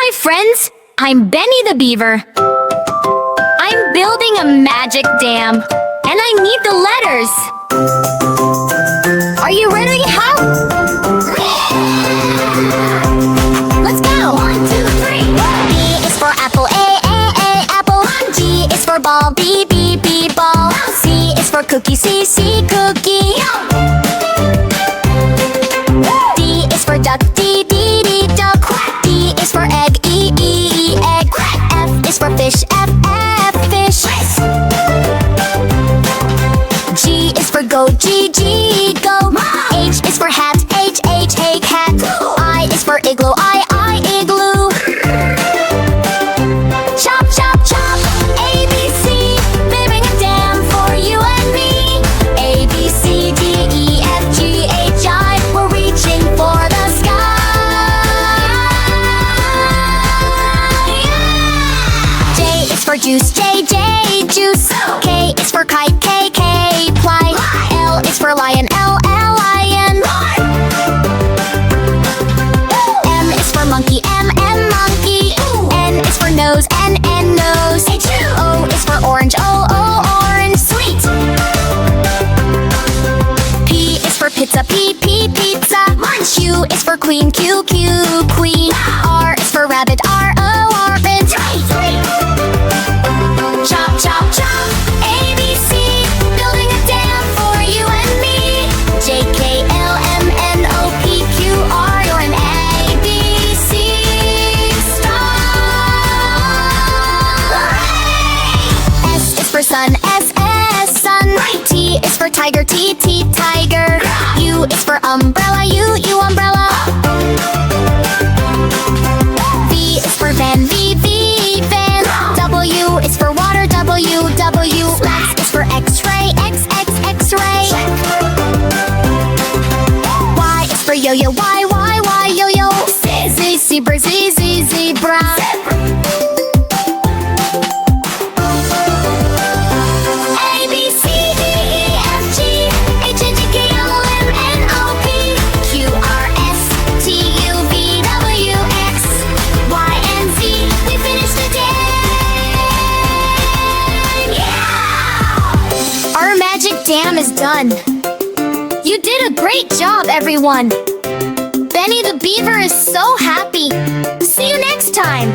Hi friends, I'm Benny the Beaver. I'm building a magic dam, and I need the letters. Are you ready? How? Let's go! 1, 2, 3. B is for apple, A, apple. G is for ball, B, ball. C is for cookie, C, cookie. D is for duck, D, duck. E is for egg, E, egg. F is for fish, F, fish. G is for goat, G, goat. H is for hat, H, hat. I is for igloo, I, igloo. Chop, chop, chop. A, B, C, building a dam for you and me. A, B, C, D, E, F, G, H, I. We're reaching for the sky. J is for juice, J, juice. K is for kite, K, fly. L is for lion, L, lion. M is for monkey, M, monkey. N is for nose, N, nose. O is for orange, O, orange. Sweet. P is for pizza, P, pizza. Q is for queen, Q, queen. R is for rabbit, R, rabbit. Chop, chop, chop. A, B, C, building a dam for you and me. J, K, L, M, N, O, P, Q, R, you're an A, B, C star. S is for sun, S, sun. T is for tiger, T, tiger. U is for umbrella, U, umbrella. V is for van, V, van. W is for water, W. X is for X-ray, X, X-ray. Y is for yo-yo, Y, yo-yo. Z, zebra, Z, zebra. A, B, C, D, E, F, G, H, I, J, K, L, M, N, O, P, Q, R, S, T, U, V, W, X, Y, and Z. We finished the day. Our magic dam is done. You did a great job, everyone. Benny the Beaver is so happy. See you next time.